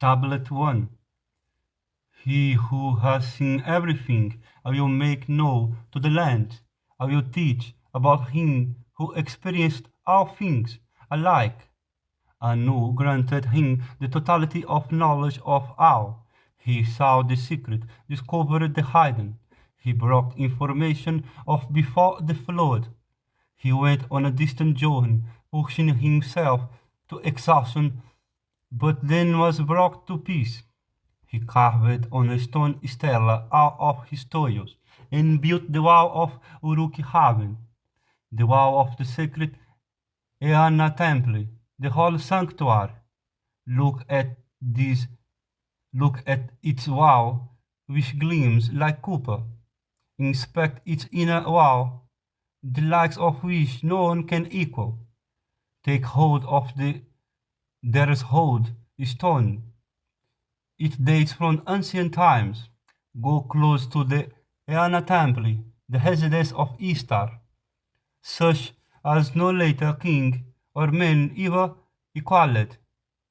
Tablet 1. He who has seen everything, I will make known to the land. I will teach about him who experienced all things alike. Anu granted him the totality of knowledge of all. He saw the secret, discovered the hidden. He brought information of before the flood. He went on a distant journey, pushing himself to exhaustion, but then was brought to peace. He carved on a stone stela out of his toils, and built the wall of 𝀭🀭🉾, the wall of the sacred 𝀭🀭🉾 Temple, the holy sanctuary. Look at this, look at its wall, which gleams like copper. Inspect its inner wall, the likes of which no one can equal. Take hold of there's hold stone. It dates from ancient times. Go close to the 𝀭🀭🉾 Temple, the residence of Ishtar, such as no later king or man ever equaled.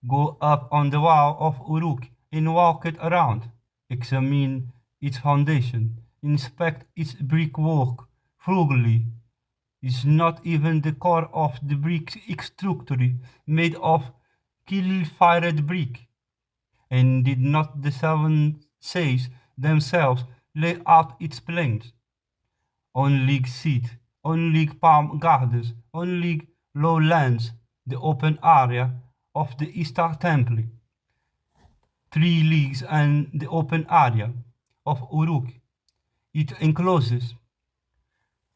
Go up on the wall of Uruk and walk it around. Examine its foundation. Inspect its brickwork frugally. Is not even the core of the brick structure made of kiln-fired brick? And did not the seven sages themselves lay out its plans? On league seat, on league palm gardens, on league lowlands, the open area of the Ishtar Temple. 3 leagues and the open area of Uruk. It encloses.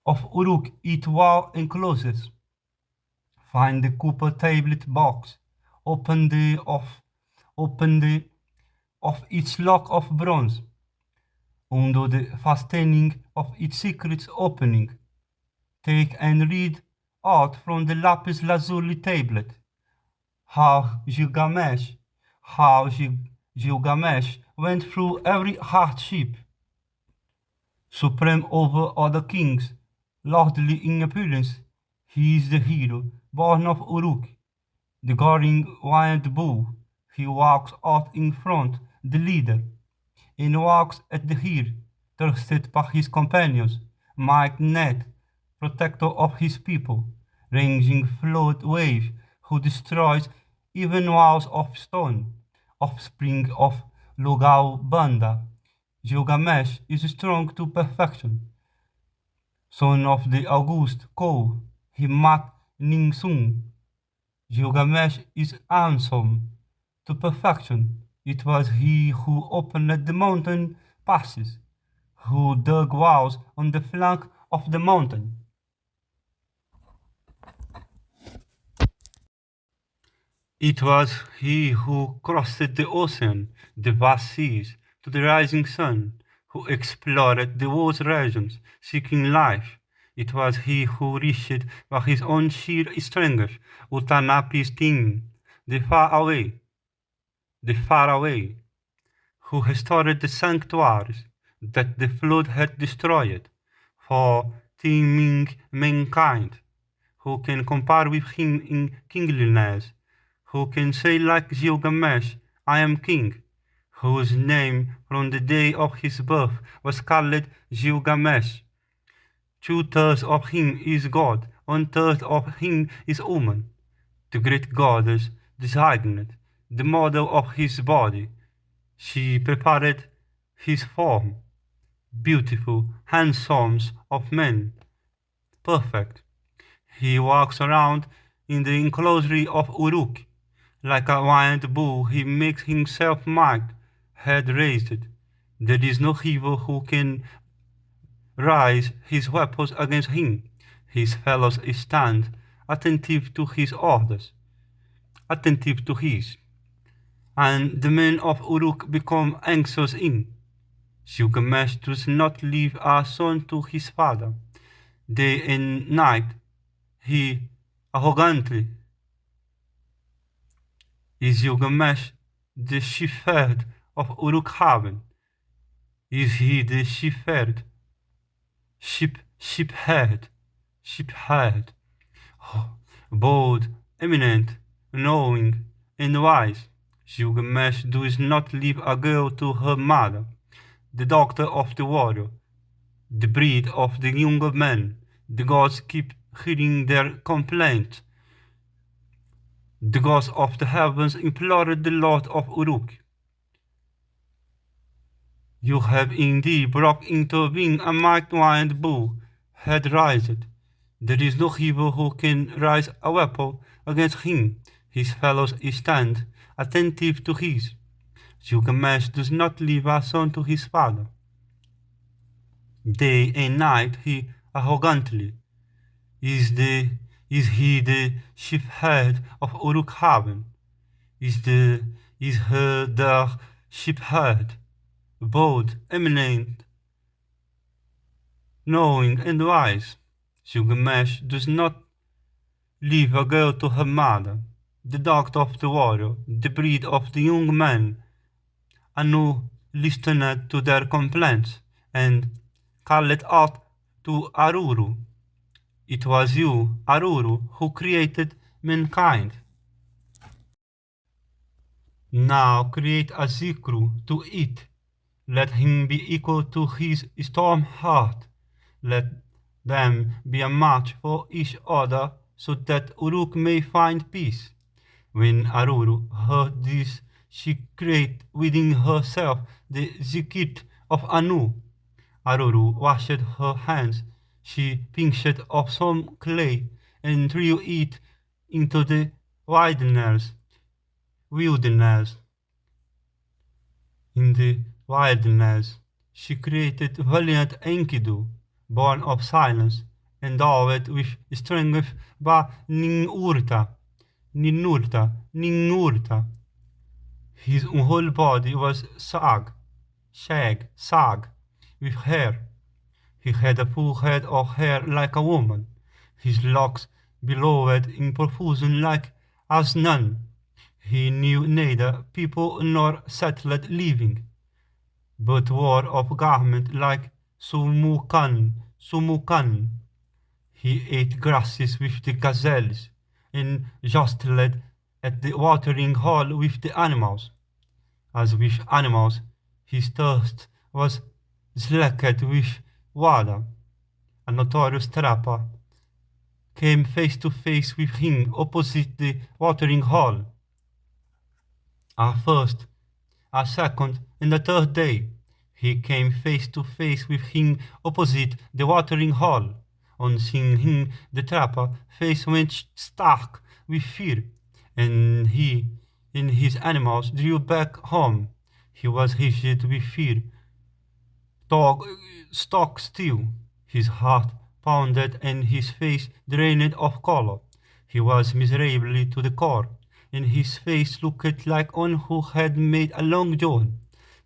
Of Uruk, it wall encloses. Find the copper tablet box. Open the of its lock of bronze. Under the fastening of its secret opening. Take and read out from the lapis lazuli tablet how Gilgamesh went through every hardship. Supreme over other kings, lordly in appearance, he is the hero, born of Uruk, the guarding wild bull. He walks out in front, the leader, and walks at the rear, trusted by his companions, might net, protector of his people, ranging flood wave, who destroys even walls of stone, offspring of 𝀭🀭🉾. Gilgamesh is strong to perfection. Son of the august 𝀭, he mat Ningsun. Gilgamesh is handsome to perfection. It was he who opened the mountain passes, who dug walls on the flank of the mountain. It was he who crossed the ocean, the vast seas, to the rising sun, who explored the world's regions, seeking life. It was he who reached by his own sheer strength Utanapi's king, the far away, who restored the sanctuaries that the flood had destroyed, for teeming mankind. Who can compare with him in kingliness? Who can say like Gilgamesh, I am king, whose name from the day of his birth was called Gilgamesh? 2/3 of him is God, 1/3 of him is woman. The great goddess designed the model of his body. She prepared his form, beautiful, handsome of man, perfect. He walks around in the enclosure of Uruk. Like a wild bull, he makes himself might, head raised. There is no hero who can raise his weapons against him. His fellows stand, attentive to his orders, attentive to his. And the men of Uruk become anxious in. Gilgamesh does not leave a son to his father. Day and night, he arrogantly. Is Gilgamesh the shepherd of 𝀭𝀭𝾘𝒾? Is he the shepherd? Shepherd, bold, eminent, knowing, and wise. Gilgamesh does not leave a girl to her mother, the doctor of the warrior, the breed of the younger men. The gods keep hearing their complaint. The gods of the heavens implored the Lord of Uruk. You have indeed brought into being a might-wind bull, had raised. There is no hero who can raise a weapon against him. His fellows stand attentive to his. Gilgamesh does not leave a son to his father. Day and night he arrogantly is he the chief head of Uruk Haven? Is her the chief head? Bold, eminent, knowing and wise. Gilgamesh does not leave a girl to her mother, the doctor of the warrior, the breed of the young man. Anu listened to their complaints and called out to Aruru. It was you, Aruru, who created mankind. Now create a Zikru to it. Let him be equal to his storm heart. Let them be a match for each other, so that Uruk may find peace. When Aruru heard this, she created within herself the Zikit of Anu. Aruru washed her hands. She pinched off some clay and threw it into the wilderness. In the wilderness, she created valiant Enkidu, born of silence, endowed with strength by Ninurta. His whole body was sag, with hair. He had a full head of hair like a woman. His locks billowed in profusion like as none. He knew neither people nor settled living, but wore a garment like Sumukan. He ate grasses with the gazelles, and jostled at the watering hole with the animals. As with animals, his thirst was slaked with water. A notorious trapper came face to face with him opposite the watering hole. A first, a second, and a third day, he came face to face with him opposite the watering hole. On seeing him, the trapper face went stark with fear, and he and his animals drew back home. He was rigid with fear, stock still. His heart pounded and his face drained of color. He was miserably to the core, and his face looked like one who had made a long journey.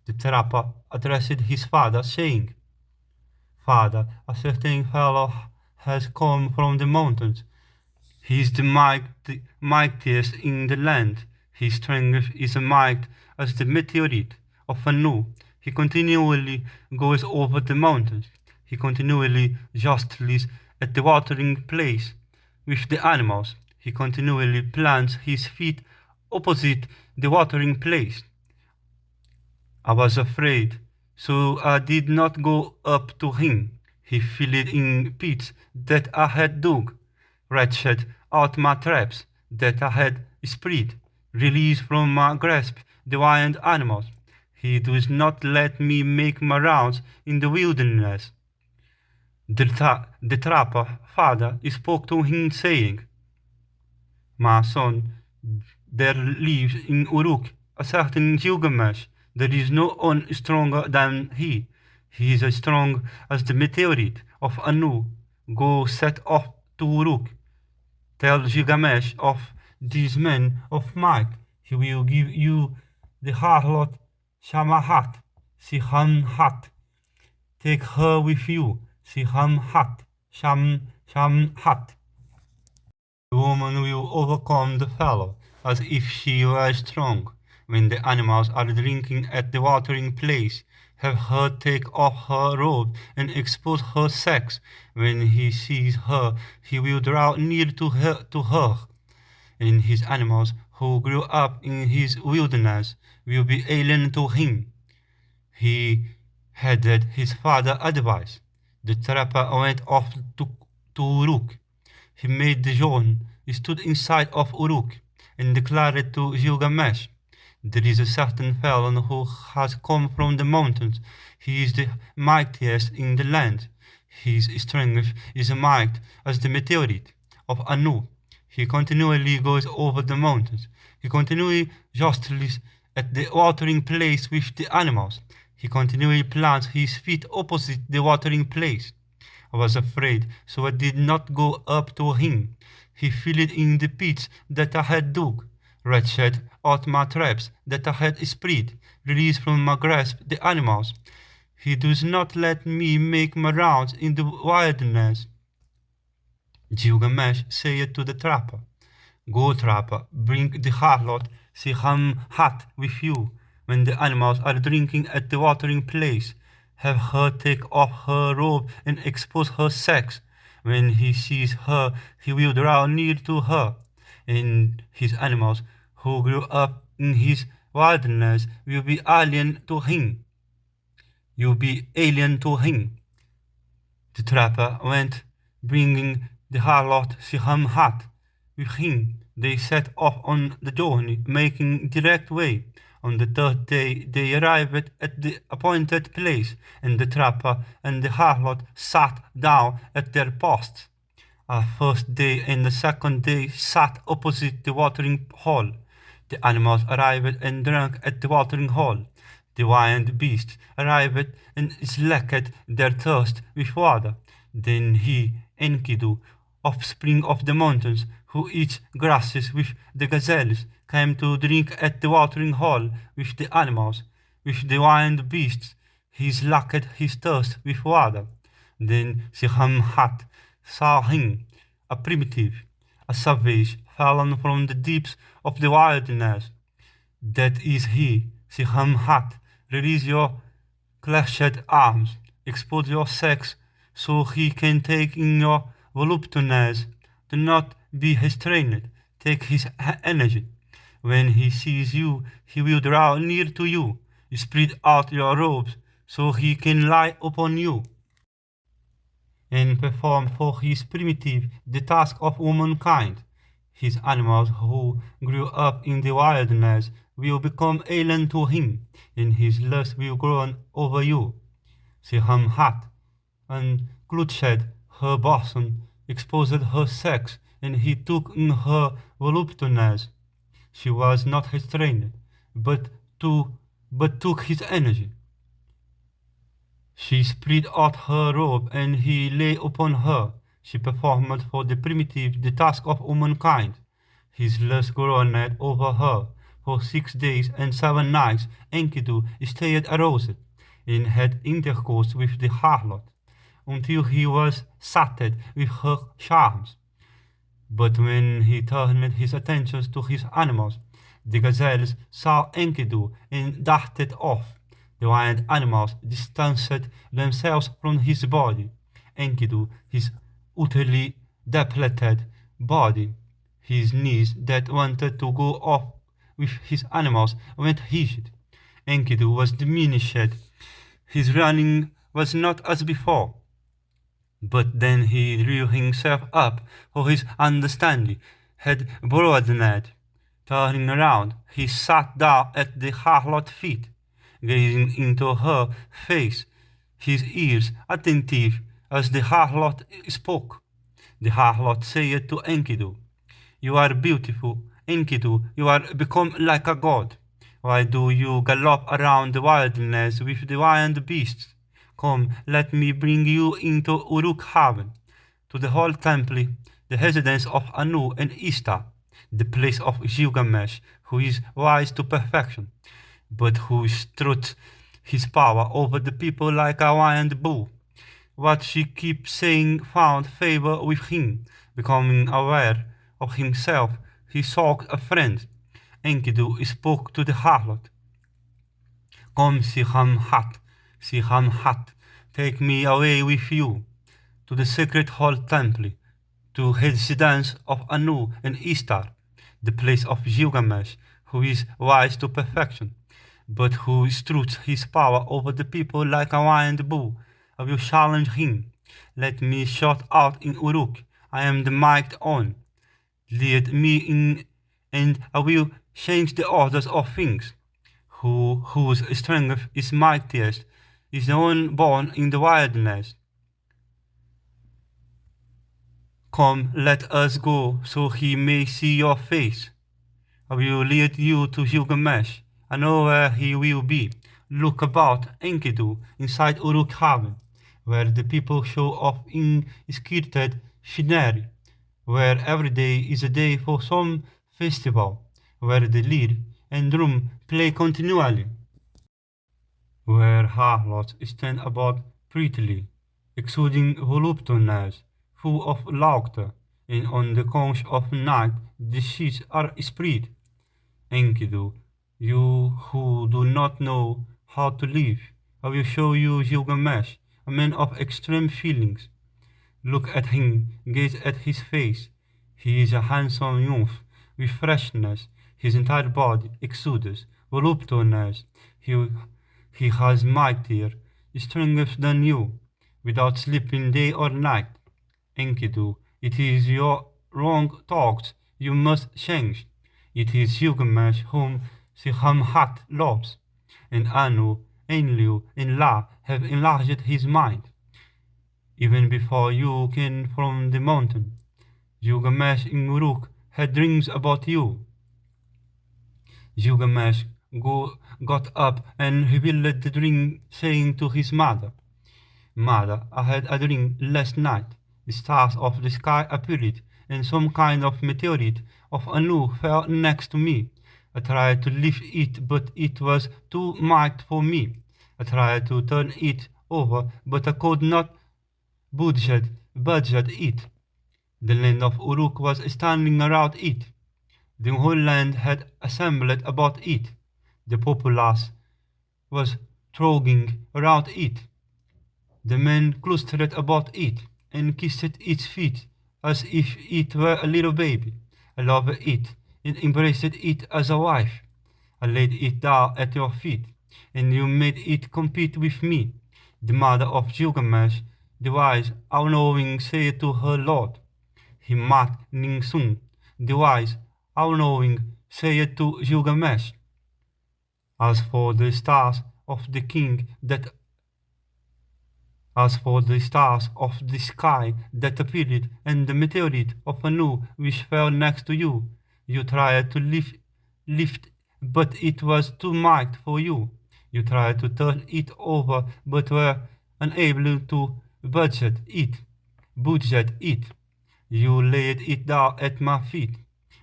The trapper addressed his father, saying, "Father, a certain fellow has come from the mountains. He is the mightiest in the land. His strength is as mighty as the meteorite of Anu. He continually goes over the mountains. He continually jostles at the watering place with the animals. He continually plants his feet opposite the watering place. I was afraid, so I did not go up to him. He filled in pits that I had dug, wretched out my traps that I had spread, released from my grasp the wild animals. He does not let me make my rounds in the wilderness." The trapper father spoke to him, saying, "My son, there lives in Uruk a certain Gilgamesh. There is no one stronger than he. He is as strong as the meteorite of Anu. Go set off to Uruk. Tell Gilgamesh of these men of might. He will give you the harlot Shamhat. Take her with you. Shamhat. The woman will overcome the fellow as if she were strong. When the animals are drinking at the watering place, have her take off her robe and expose her sex. When he sees her, he will draw near to her, and his animals who grew up in his wilderness will be alien to him. He heeded his father's advice. The trapper went off to Uruk. He made the journey, stood inside of Uruk, and declared to Gilgamesh, "There is a certain fellow who has come from the mountains. He is the mightiest in the land. His strength is mighty as the meteorite of Anu. He continually goes over the mountains. He continually jostles at the watering place with the animals. He continually plants his feet opposite the watering place. I was afraid, so I did not go up to him. He filled in the pits that I had dug, wretched out my traps that I had spread, released from my grasp the animals. He does not let me make my rounds in the wilderness." Gilgamesh said to the trapper, "Go, trapper, bring the harlot 🀭🀾 with you. When the animals are drinking at the watering place, have her take off her robe and expose her sex. When he sees her, he will draw near to her, and his animals, who grew up in his wilderness, will be alien to him. You'll be alien to him." The trapper went, bringing the harlot 🀭🀾 with him. They set off on the journey, making direct way. On the third day they arrived at the appointed place, and the trapper and the harlot sat down at their posts. Our first day and the second day sat opposite the watering hole. The animals arrived and drank at the watering hole. The wild beasts arrived and slaked their thirst with water. Then he, Enkidu, offspring of the mountains, who eats grasses with the gazelles, came to drink at the watering hole with the animals. With the wild beasts, he slaked his thirst with water. Then 🀭🀾 saw him, a primitive, a savage, fallen from the deeps of the wilderness. "That is he, 🀭🀾. Release your clenched arms, expose your sex, so he can take in your voluptuousness. Do not be restrained, take his energy. When he sees you, he will draw near to you. Spread out your robes, so he can lie upon you, and perform for his primitive the task of womankind. His animals who grew up in the wilderness will become alien to him, and his lust will grow over you." 🀭🀾 unclutched her bosom, exposed her sex, and he took in her voluptuousness. She was not restrained, but took his energy. She spread out her robe, and he lay upon her. She performed for the primitive the task of womankind. His lust grew over her. For 6 days and 7 nights Enkidu stayed aroused, and had intercourse with the harlot, until he was sated with her charms. But when he turned his attention to his animals, the gazelles saw Enkidu and darted off. The wild animals distanced themselves from his body. Enkidu, his utterly depleted body, his knees that wanted to go off with his animals, went rigid. Enkidu was diminished. His running was not as before. But then he drew himself up, for his understanding had broadened. Turning around, he sat down at the harlot's feet, gazing into her face, his ears attentive as the harlot spoke. The harlot said to Enkidu, "You are beautiful, Enkidu, you are become like a god. Why do you gallop around the wilderness with the wild beasts? Come, let me bring you into Uruk haven, to the whole temple, the residence of Anu and Ishtar, the place of Gilgamesh, who is wise to perfection, but who struts his power over the people like a wild bull. What she keeps saying found favor with him. Becoming aware of himself, he sought a friend. Enkidu spoke to the harlot. Come, 🀭🀾, take me away with you to the sacred hall temple, to residence of Anu and Ishtar, the place of Gilgamesh, who is wise to perfection, but who struts his power over the people like a wild bull. I will challenge him. Let me shout out in Uruk. I am the mic'd on. Lead me in, and I will change the orders of things. Whose strength is mightiest is the one born in the wilderness. Come, let us go, so he may see your face. I will lead you to Gilgamesh. I know where he will be. Look about Enkidu, inside Uruk-hai, where the people show off in skirted finery, where every day is a day for some festival, where the lyre and drum play continually, where harlots stand about prettily, exuding voluptuousness, full of laughter, and on the conch of night the sheets are spread. Enkidu, you who do not know how to live, I will show you Gilgamesh, a man of extreme feelings. Look at him, gaze at his face. He is a handsome youth with freshness. His entire body exudes voluptuousness. He has mightier strength than you, without sleeping day or night. Enkidu, it is your wrong thoughts you must change. It is Gilgamesh whom Sihamhat loves, and Anu, Enlil, and La have enlarged his mind. Even before you came from the mountain, Gilgamesh in Uruk had dreams about you. Gilgamesh got up and revealed the dream, saying to his mother, Mother, I had a dream last night. The stars of the sky appeared, and some kind of meteorite of Anu fell next to me. I tried to lift it, but it was too mighty for me. I tried to turn it over, but I could not budge it. The land of Uruk was standing around it. The whole land had assembled about it. The populace was thronging around it. The men clustered about it and kissed its feet as if it were a little baby. I loved it and embraced it as a wife. I laid it down at your feet, and you made it compete with me. The mother of Gilgamesh, the wise, all-knowing, said to her lord, Himat Ningsung, the wise, all-knowing, said to Gilgamesh, As for the stars of the sky that appeared, and the meteorite of Anu which fell next to you, you tried to lift, but it was too mighty for you. You tried to turn it over, but were unable to budge it. You laid it down at my feet,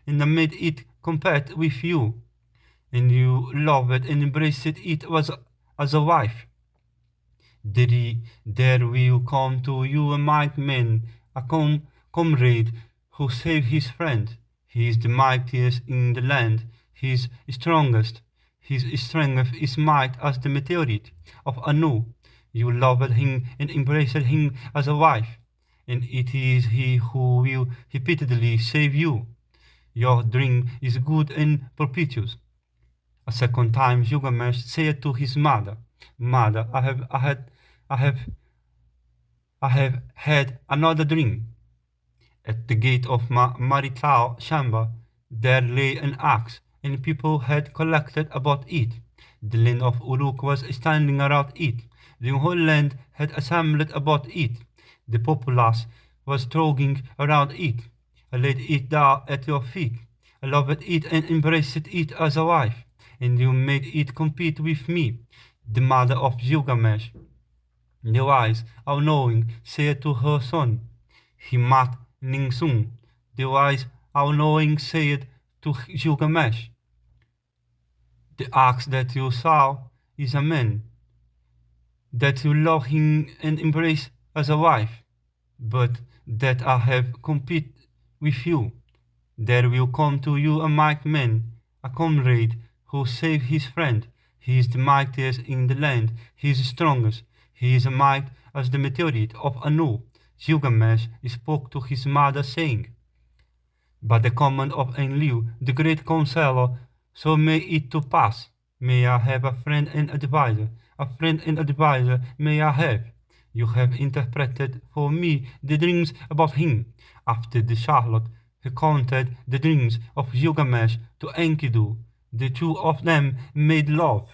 and I made it compete with you, and you loved and embraced it as a wife. There will come to you a mighty man, a comrade who saved his friend. He is the mightiest in the land. He is strongest. His strength is might as the meteorite of Anu. You loved him and embraced him as a wife, and it is he who will repeatedly save you. Your dream is good and propitious. A second time Gilgamesh said to his mother, Mother, I have had another dream. At the gate of my marital chamber there lay an axe, and people had collected about it. The land of Uruk was standing around it. The whole land had assembled about it. The populace was thronging around it. I laid it down at your feet. I loved it and embraced it as a wife, and you made it compete with me. The mother of Gilgamesh, the wise, all-knowing, said to her son, Himat Ningsung, the wise, all-knowing, said to Gilgamesh, The axe that you saw is a man, that you love him and embrace as a wife, but that I have compete with you. There will come to you a mighty man, a comrade, who saved his friend. He is the mightiest in the land. He is strongest. He is a might as the meteorite of Anu. Gilgamesh spoke to his mother, saying, By the command of Enlil, the great counselor, so may it to pass. May I have a friend and advisor, may I have. You have interpreted for me the dreams about him. After the Charlotte, he counted the dreams of Gilgamesh to Enkidu. The two of them made love.